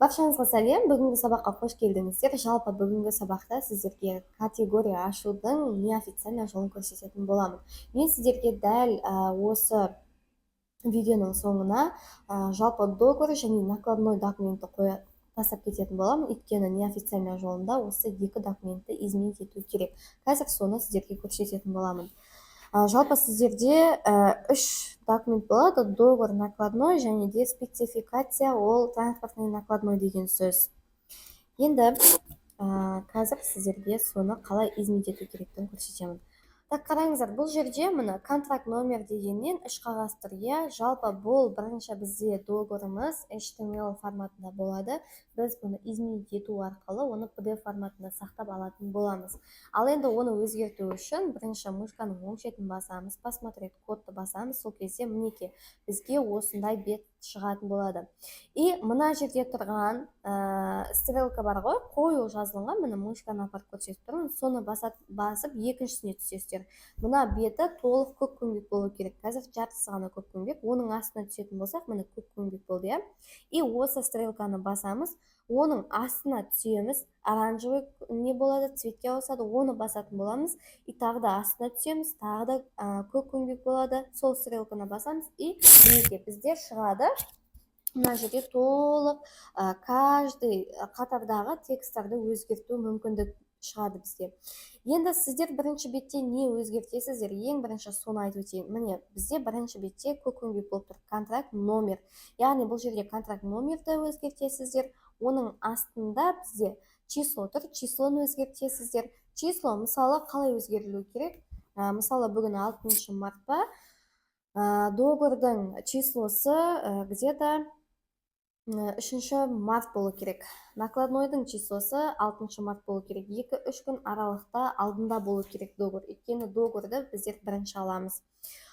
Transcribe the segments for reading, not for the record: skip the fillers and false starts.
Баршаңызға сәлем, бүгінгі сабаққа қош келдіңіздер. Жалпы бүгінгі сабақта сіздерге категория ашудың неофициальный жолын көрсететін боламын. Мен сіздерге дәл осы видеоның соңына жалпы договор және накладной документті тастап кететін боламын, өйткені неофициальный жолында осы екі документті изменить ету керек. Қазір соны сіздерге көрсететін боламын. Жалпы сіздерде үш документ болады: договор накладной және де спецификация, ол транспортный накладной деген сөз. Енді қазір сіздерге соны қалай изменить ету керектігін көрсетемін. Так, қараңыздар, бұл жерде мына контракт номер дегеннен үш қағаз тұр. Жалпы бұл бірінші бізде договорымыз HTML форматында болады. Біз бұны изменить ету арқылы оны PDF форматында сақтап алатын боламыз. Ал енді оны өзгерту үшін бірінші мышканың оң шетін басамыз, посмотреть кодты басамыз, сол кезде мінекей бізге осындай бет шығатын болады. И мына жерде тұрған стрелка бар ғой, қою жазылған, міне мышканы апарып көрсетіп тұрмын, соны басып екіншісіне түсесіздер. Мына беті толық көк көңбек болу керек. Қазір жартысы ғана көк көңбек. Оның астына түсетін болсақ, міне көк көңбек болды, И осы стрелканы басамыз, оның астына түсеміз, оранжевый не болады, цветке ауысады, оны басатын боламыз. И тағы да астына түсеміз, тағы да көк көңбек болады. Сол стрелканы басамыз, и бізде шығады. Мына жерде толық каждый қатардағы тексттарды өзгерту мүмкіндік шығады бізде. Енді сіздер бірінші бетте не өзгертесіздер? Ең бірінші соны айтып өтейін. Міне, бізде бірінші бетте көк көңбек болып тұр, контракт номер. Яғни бұл жерде контракт номерді өзгертесіздер. Оның астында бізде число тұр, числоны өзгертесіздер. Число мысалы қалай өзгерілу керек? Мысалы бүгін 6 март па? Договордың числосы где-то 3 март болу керек. Накладнойдың числосы 6 март болу керек. 2-3 күн аралықта алдында болу керек договор. Өйткені договорды біздер бірінші аламыз.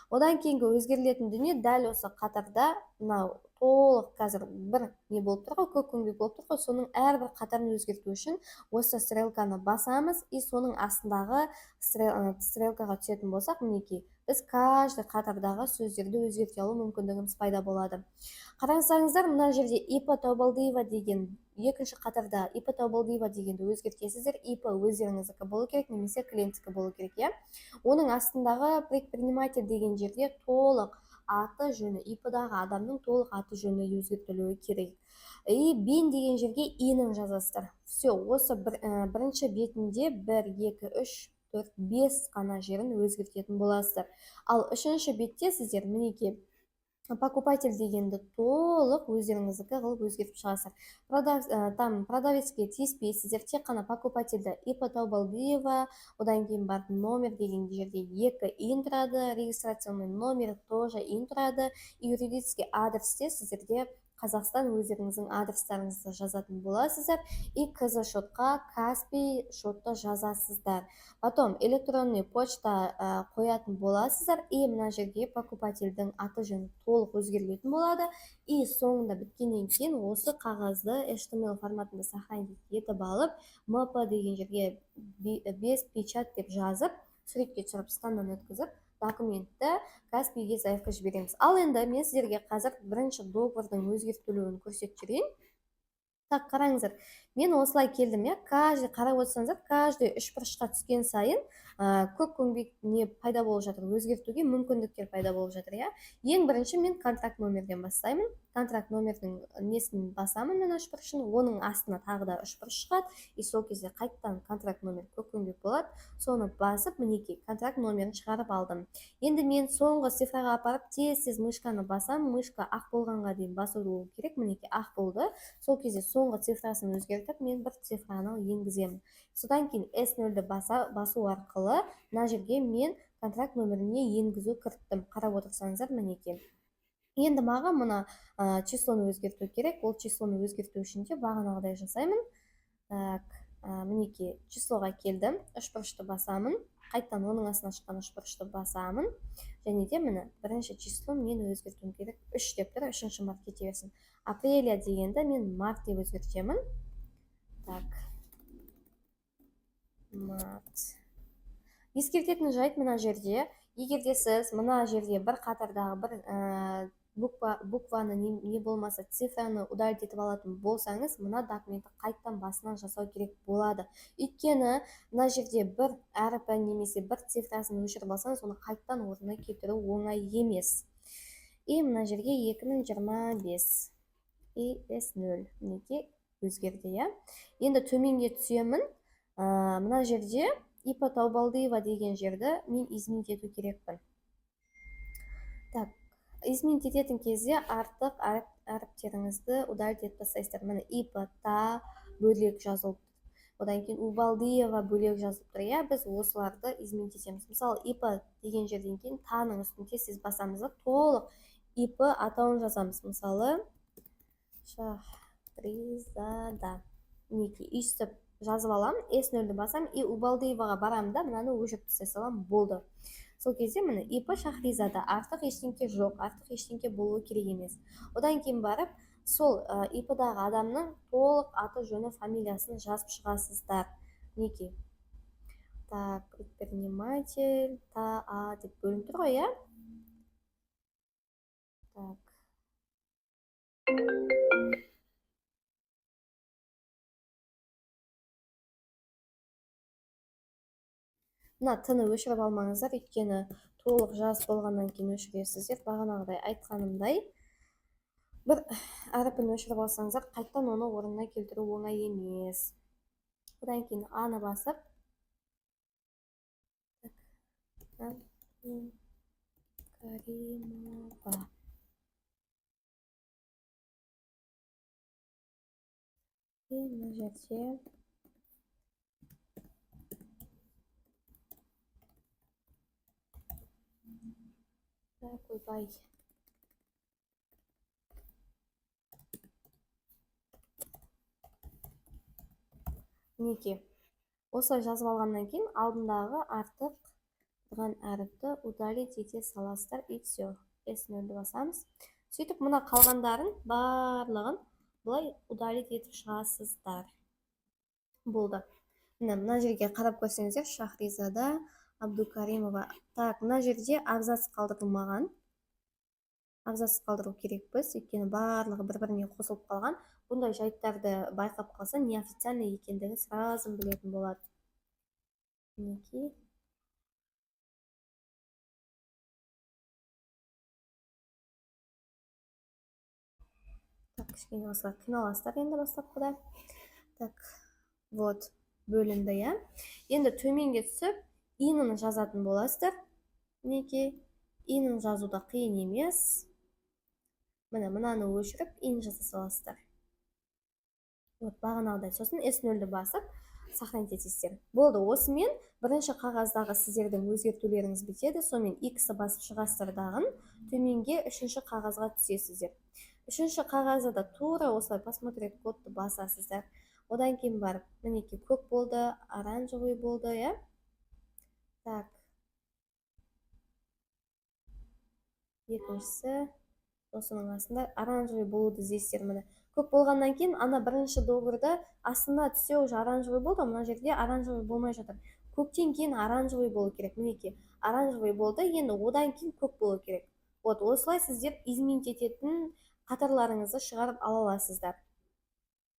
Одан кейінгі өзгерілетін дүние дәл осы қатарда, мынау толық қазір бір не болып тұр ғой, көк көңбек болып тұр ғой, соның әрбір қатарын өзгерту үшін осы стрелканы басамыз, и соның астындағы стрелкаға түсетін болсақ, мінекей біз каждый қатардағы сөздерді өзгерте алу мүмкіндігіміз пайда болады. Қараңыздар, мына жерде ипа табалдиева деген екінші қатарда ипа табалдиева дегенді өзгертесіздер. ипа өздеріңіздікі болу керек, немесе клиенттікі болу керек, Оның астындағы предприниматель деген жерде толық аты жөні, ипадағы адамның толық аты жөні өзгертілуі керек. И бен деген жерге инің жазасыздар. Все, осы бірінші бетінде 1, 2, 3, 4, 5 қана жерін өзгертетін боласыздар. Ал үшінші бетте сіздер мінекей покупатель дегенді толық өздеріңіздікі қылып өзгертіп шығасыздар. Там продавецке тиіспейсіздер, тек қана покупательді ипа табалдиева, одан кейін барып номер деген жерде 2 ин тұрады, регистрационный номер тоже ин тұрады, юридический адресте сіздерде Қазақстан өздеріңіздің адрестарыңызды жазатын боласыздар, и КЗ шотқа, Каспий шотты жазасыздар. Потом электронный почта қоятын боласыздар, и мына жерге покупательдің аты жөні толық өзгерілетін болады, и соңында біткеннен кейін осы қағазды HTML форматында сохранить етіп алып, МП деген жерге без печать деп жазып, суретке түсіріп сканнан өткізіп, документті Каспийге заявка жібереміз. Ал енді мен сіздерге қазір бірінші договордың өзгертілуін көрсетіп жүрейін. Так, қараңыздар, мен осылай келдім, каждый қарап отырсаңыздар, каждый үшбұрышқа түскен сайын көк көңбек не пайда болып жатыр, өзгертуге мүмкіндіктер пайда болып жатыр, Ең бірінші мен контракт номерден бастаймын. Контракт номердің несін басамын, мен үшбұрышын, оның астына тағы да үшбұрыш шығады, и сол кезде қайттан контракт номер көк көңбек болады. Соны басып, мінекей контракт номерін шығарып алдым. Енді мен соңғы цифраға апарып тез мышканы басам, мышка ақ болғанға дейін басу керек, мінекей ақ болды. Сол кезде соңғы цифрасын өзгертіп, мен бір цифраны енгіземін. Содан кейін S0-ді басу арқылы мына жерге мен контракт номеріне енгізу кірттім. Қарап отырсаңыздар, мінекей. Енді маған мұна числоны өзгерту керек. Ол числоны өзгерту үшін де бағанағыдай жасаймын. Так, мінекей числоға келдім, үшбұрышты басамын, қайттан оның астына шыққан үшбұрышты басамын, және де міне бірінші число мен өзгертуім керек. 3 деп тұр, 3 март кете берсін. Апреля дегенді мен март деп өзгертемін. Так, март. Ескертетін жайт мына жерде, егерде сіз мына жерде бір қатардағы бір букваны не болмаса цифраны удалить етіп алатын болсаңыз, мына документті қайттан басынан жасау керек болады. Өйткені мына жерде бір әріпі немесе бір цифрасын өшіріп алсаңыз, оны қайттан орнына келтіру оңай емес. И мына жерге 2025 S0 мінекей өзгерді, иә. Енді төменге түсемін. Мына жерде Ипа Таубалдиева деген жерді мен изменить ету керекпін. Так, изменить ететін кезде артық әріптеріңізді удалить етіп тастайсыздар. Міне Ипа Та бөлек жазылып тұр. Одан кейін Убалдиева бөлек жазылып тұр. Иә, біз осыларды изменить етеміз. Мысалы, Ипа деген жерден кейін Таның үстінде сіз басамыз да толық Ипа атауын жазамыз. Мысалы, Шахризада. Мінекей өйстіп жазып алам, S0-ді басам, и Убалдиеваға барам да, мынаны өшіріп тастай салам, болды. Сол кезде міне Ипа Шахризада, артық ештеңке жоқ, артық ештеңке болуы керек емес. Одан кейін барып, сол Ипадағы адамның толық аты жөні фамилиясын жазып шығасыздар. Мінекей. Так, предприниматель, Та деп бөлініп тұр ғой, иә? Так. Мына Т-ны өшіріп алмаңыздар, өйткені толық жаз болғаннан кейін өшіресіздер. Бағанағыдай айтқанымдай, бір әріпін өшіріп алсаңыздар, қайттан оны орнына келтіру оңай емес. Одан кейін А-ны басып, Каримова. Мына жерде ойбай. Мінекей. Осылай жазып алғаннан кейін алдындағы артық тұрған әріпті удалить ете саласыздар. И все. S0-ді басамыз. Сөйтіп, мына қалғандарын барлығын бұлай удалить етіп шығасыздар. Болды. Мына жерге қарап көрсеңіздер, Шахризада, Абдукаримова. Так, мына жерде абзац қалдырылмаған. Абзац қалдыру керекпіз, өйткені барлығы бір-біріне қосылып қалған. Бұндай жайттарды байқап қалса, неофициальный екендігі сразу білетін болады. Мінекей. Так, кішкене осылай қиналасыздар енді бастапқыда. Так, вот, бөлінді, иә. Енді төменге түсіп, инын жазатын боласыздар. Мінекей, инын жазуда қиын емес. Мынаны өшіріп, ин жаса саласыздар. Вот, бағанағыдай. Сосын S0-ді басып, сохранить етесіздер. Болды, осымен бірінші қағаздағы сіздердің өзгертулеріңіз бітеді. Сонымен X-ті басып шығасыздар дағын, төменге үшінші қағазға түсесіздер. Үшінші қағазда да тура осылай посмотреть кодты басасыздар. Одан кейін барып, мінекей көк болды, оранжевый болды, иә? Так. Екіншісі, осының астында оранжевый болуды іздейсіздер міне. Көк болғаннан кейін, ана бірінші доғырда астына түсе уже оранжевый болды, мына жерде оранжевый болмай жатыр. Көктен кейін оранжевый болу керек. Мінекей, оранжевый болды, енді одан кейін көк болу керек. Вот, осылай сіздер изменить ететін қатарларыңызды шығарып ала аласыздар.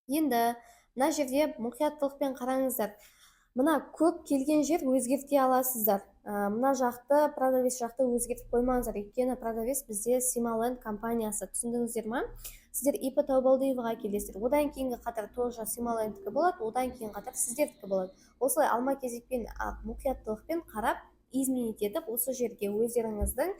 Енді мына жерде мұқияттылықпен қараңыздар. Мына көк келген жер өзгерте аласыздар. Мына жақты, продавец жақты өзгертіп қоймаңыздар. Өйткені продавец бізде Сималенд компаниясы, түсіндіңіздер ма? Сіздер Ипа Таубалдиеваға келесіздер. Одан кейінгі қатар тоже Сималендікі болады, одан кейін қатар сіздердікі болады. Осылай алма-кезекпен, мұқияттылықпен қарап, изменить етіп, осы жерге өздеріңіздің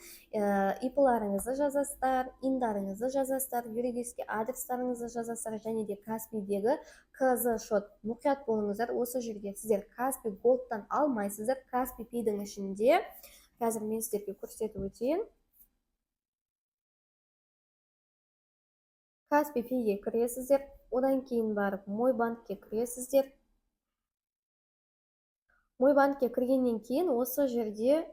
ипыларыңызды жазасыздар, индарыңызды жазасыздар, юридический адрестарыңызды жазасыздар, және де Каспийдегі КЗ шот. Мұқият болыңыздар, осы жерге сіздер Каспий Голдтан алмайсыздар. Каспий Пейдің ішінде, қазір мен сіздерге көрсетіп өтейін. Каспий Пейге кіресіздер, одан кейін барып Мой банкке кіресіздер. Мой банкке кіргеннен кейін осы жерде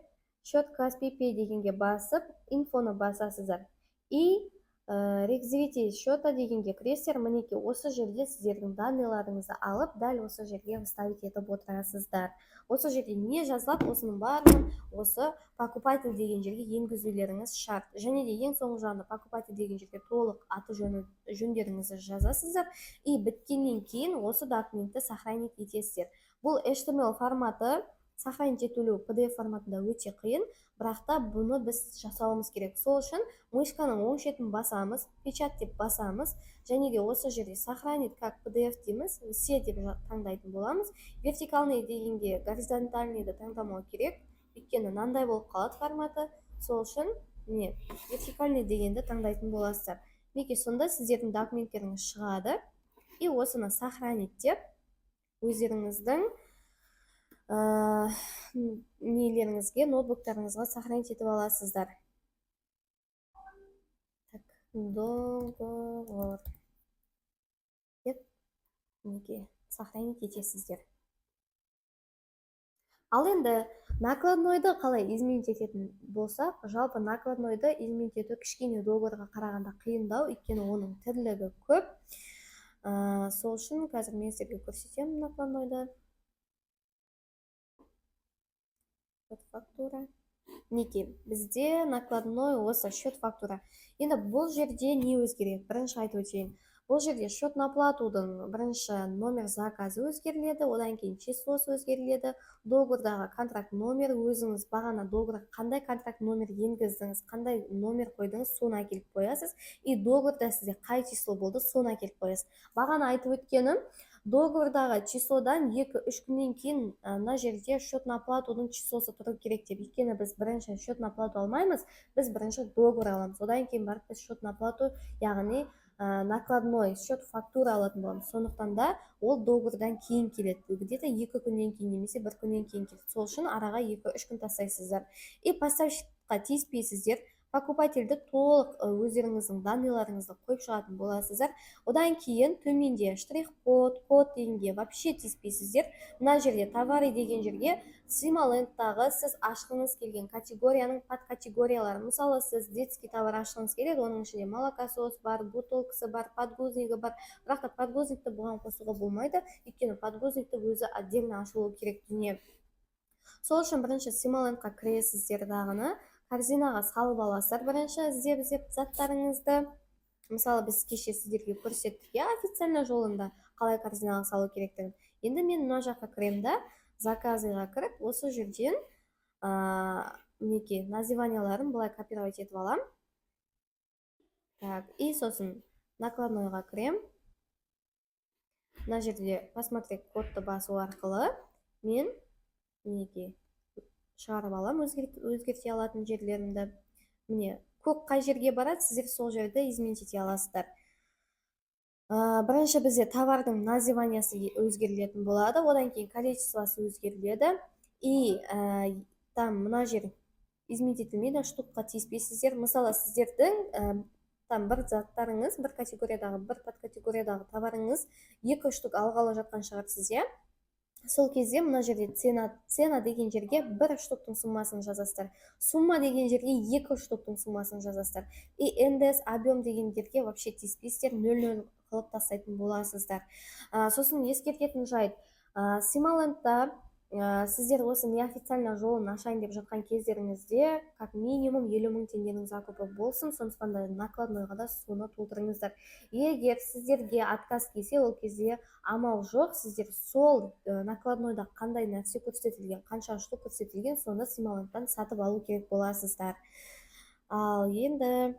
счет Каспий Пей дегенге басып, инфоны басасыздар. И Реквизите счета дегенге кіресіздер. Мінеки осы жерде сіздердің данныйларыңызды алып, дәл осы жерге вставить етіп отырасыздар. Осы жерде не жазылады, осының барлығын осы покупатель деген жерге енгізулеріңіз шарт. Және де ең соңғы жағында покупатель деген жерге толық аты жөндеріңізді жазасыздар. И біткеннен кейін осы документті сохранить етесіздер. Бұл HTML форматы сохранить етілу PDF форматында өте қиын, бірақ та бұны біз жасауымыз керек. Сол үшін мышканың оң шетін басамыз, печать деп басамыз, және де осы жерде сохранить как PDF дейміз, все деп таңдайтын боламыз. Вертикальный дегенге горизонтальныйды таңдамау керек, өйткені мынандай болып қалады форматы. Сол үшін не вертикальный дегенді таңдайтын боласыздар. Мінекей сонда сіздердің документтеріңіз шығады. И осыны сохранить деп өздеріңіздің нелеріңізге, ноутбуктарыңызға сохранить етіп аласыздар. Договор деп неге сохранить етесіздер. Ал енді накладнойды қалай изменить ететін болсақ, жалпы накладнойды изменить ету кішкене договорға қарағанда қиындау, өйткені оның түрлігі көп. Сол үшін қазір мен сіздерге көрсетемін накладнойды. Счет-фактура. Неке, бізде накладной осы счет-фактура. Енді бұл жерде не өзгереді? Бірінші айтып өтейін. Бұл жерде счет на платудың бірінші номер заказы өзгеріледі, одан кейін числосы өзгеріледі, договордағы контракт номер, өзіңіз бағана договорға қандай контракт номер енгіздіңіз, қандай номер қойдыңыз, соны әкеліп қоясыз. И договорда сізде қай число болды, соны әкеліп қоясыз. Бағана айтып өткенім, договордағы числодан 2-3 күннен кейін мына жерде счет на платудың числосы тұру керек деп. Өйткені біз бірінші счет на плату алмаймыз, біз бірінші договор аламыз. Одан кейін барып біз счет на плату, яғни накладной счет фактура алатын боламыз. Сондықтан да ол договордан кейін келеді. Где-то 2 күннен кейін немесе 1 күннен кейін келеді. Сол үшін араға 2-3 күн тастайсыздар. И поставщикқа тиіспейсіздер. Покупательді толық өздеріңіздің данныйларыңызды қойып шығатын боласыздар. Одан кейін төменде штрих-код, код дегенге вообще тиіспейсіздер. Мына жерде товары деген жерге Сималенттағы сіз ашқыңыз келген категорияның подкатегориялары. Мысалы, сіз детский товар ашқыңыз келеді, оның ішінде молокосос бар, бутылкасы бар, подгузнигі бар. Бірақ та подгузникті бұған қосуға болмайды, өйткені подгузникті өзі отдельно ашылуы керек дүние. Сол үшін бірінші Сималентқа кіресіздер дағыны, корзинаға салып аласыздар бірінші іздеп заттарыңызды. Мысалы, біз кеше сіздерге көрсеттік, официально жолында қалай корзинаға салу керектігін. Енді мен мына жаққа кіремін да, заказыға кіріп, осы жерден мінекей названияларын былай копировать етіп алам. Так, и сосын накладнойға кірем. Мына жерде посмотреть кодты басу арқылы мен мінекей шығарып алам өзгерте алатын жерлерімді. Міне, көк қай жерге барады, сіздер сол жерді изменить ете аласыздар. Бірінші бізде товардың названиясы өзгерілетін болады, одан кейін количествосы өзгеріледі. И там мына жер изменить етілмейді, штукқа тиіспейсіздер. Мысалы, сіздердің там бір заттарыңыз, бір категориядағы, бір подкатегориядағы товарыңыз 2 штук алғалы жатқан шығарсыз, иә? Сол кезде мына жерде цена деген жерге 1 штуктың суммасын жазасыздар. Сумма деген жерге 2 штуктың суммасын жазасыздар. И НДС объем деген жерге вообще тиіспейсіздер, 0-0 қылып тастайтын боласыздар. Сосын ескертетін жайт, Сималентта сіздер осы неофициально жолын ашайын деп жатқан кездеріңізде как минимум 50 000 теңгенің закупы болсын, сондықтан да накладнойға да соны толтырыңыздар. Егер сіздерге отказ келсе, ол кезде амал жоқ, сіздер сол накладнойда қандай нәрсе көрсетілген, қанша штук көрсетілген, соны Сималенттан сатып алу керек боласыздар. Ал енді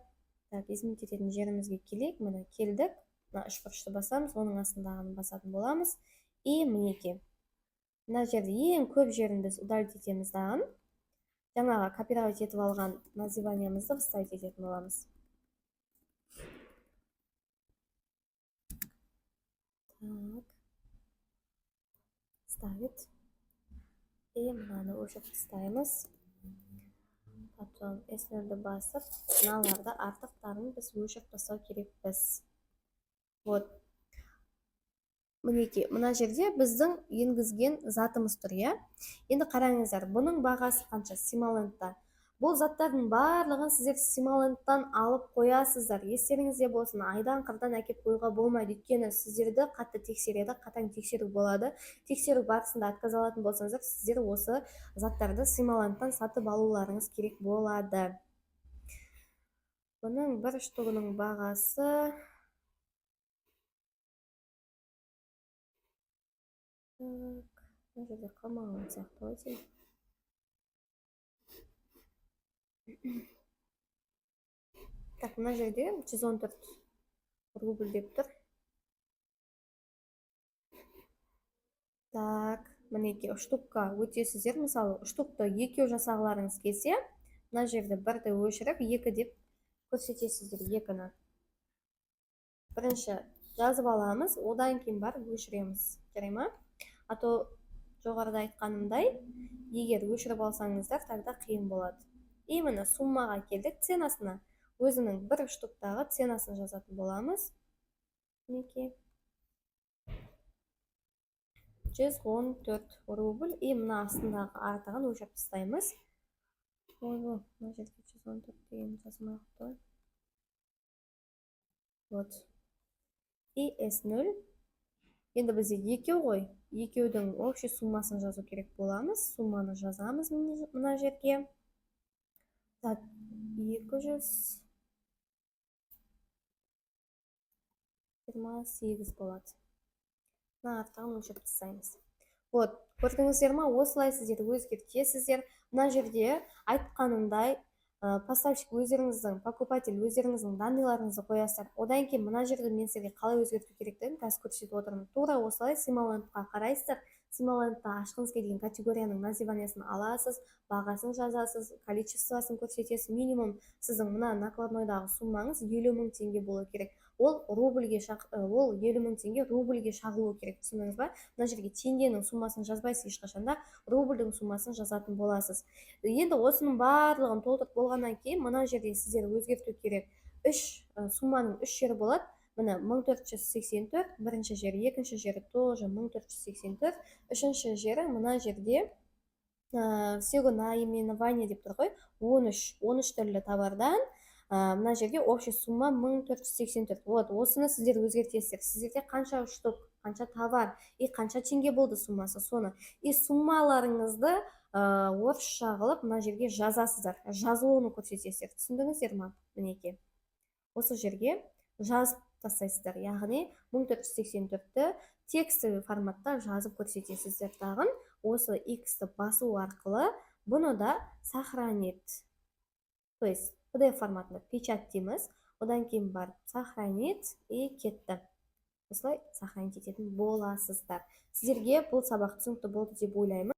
изменить ететін жерімізге келейік. Міне келдік. Мына 3 бұрышты басамыз, оның астындағыны басатын боламыз. И мінекей мына жерде ең көп жерін біз удалить етеміз дағын. Жаңаға копировать етіп алған названиямызды вставить ететін боламыз. Так. Ставить. И мынаны өшіп тастаймыз. Потом S0-ді басып, мыналарды артықтарын біз өшіп тастау керекпіз. Вот. Мінекей, мына жерде біздің енгізген затымыз тұр, иә? Енді қараңыздар, бұның бағасы қанша Сималентта? Бұл заттардың барлығын сіздер символенттан алып қоясыздар. Естеріңізде болсын, айдан қырдан әкеп қоюға болмайды, өйткені сіздерді қатты тексереді, қатаң тексеру болады. Тексеру барысында отқаз алатын болсаңыздар, сіздер осы заттарды символенттан сатып алуларыңыз керек болады. Бұның бір штугының бағасы мына жерде қалмаған сияқты ғой деймін. Так, мына жерде 114 рубль деп тұр. Так, мінекей штукка өтесіздер. Мысалы, штукты екеу жасағыларыңыз келсе, мына жерде бірді өшіріп, екі деп көрсетесіздер, екіні. Бірінші жазып аламыз, одан кейін бар өшіреміз. Жарай ма? А то жоғарыда айтқанымдай, егер өшіріп алсаңыздар, тогда қиын болады. Именно суммаға келдік, ценасына. Өзінің бір штуктағы ценасын жазатын боламыз. Мінекей 114 рубль. И мына астындағы артығын өшіріп тастаймыз. Мына жерде 114 деген жазмай қойды. Вот. И S0. Енді бізде екеу ғой. Екеудің общий суммасын жазу керек боламыз. Сумманы жазамыз мына жерге. 228 болады. Мына артығын өшіріп тастаймыз. Вот, көрдіңіздер ма? Осылай сіздер өзгертесіздер. Мына жерде айтқанымдай поставщик өздеріңіздің, покупатель өздеріңіздің данныйларыңызды қоясыздар. Одан кейін мына жерде мен сізге қалай өзгерту керектігін қазір көрсетіп отырмын. Тура осылай символентқа қарайсыздар. Символентті ашқыңыз келген категорияның названиесін аласыз, бағасын жазасыз, количествосын көрсетесіз. Минимум сіздің мына накладнойдағы суммаңыз 50 000 теңге болу керек. Ол 50 000 теңге рубльге шағылу керек. Түсіндіңіз ба? Мына жерге теңгенің суммасын жазбайсыз, ешқашанда рубльдің суммасын жазатын боласыз. Енді осының барлығын толтырып болғаннан кейін мына жерде сіздер өзгерту керек. Сумманың 3 жері болады. Міне 1484, бірінші жері, екінші жері тоже 1484, үшінші жері мына жерде всего наименование деп тұр ғой. 13 түрлі товардан мына жерге общий сумма 1484. Вот, осыны сіздер өзгертесіздер. Сіздерде қанша штук, қанша товар и қанша теңге болды суммасы, соны. И суммаларыңызды орысша қылып мына жерге жазасыздар. Жазылуын көрсетесіздер. Түсіндіңіздер ма? Мінекей. Осы жерге жазып тастайсыздар. Яғни 1484-ті текстовый форматта жазып көрсетесіздер. Тағын осы X-ті басу арқылы бұны да сохранить. То есть PDF форматында печать дейміз. Одан кейін барып сохранить и кетті. Осылай сохранить ететін боласыздар. Сіздерге бұл сабақ түсінікті болды деп ойлаймын.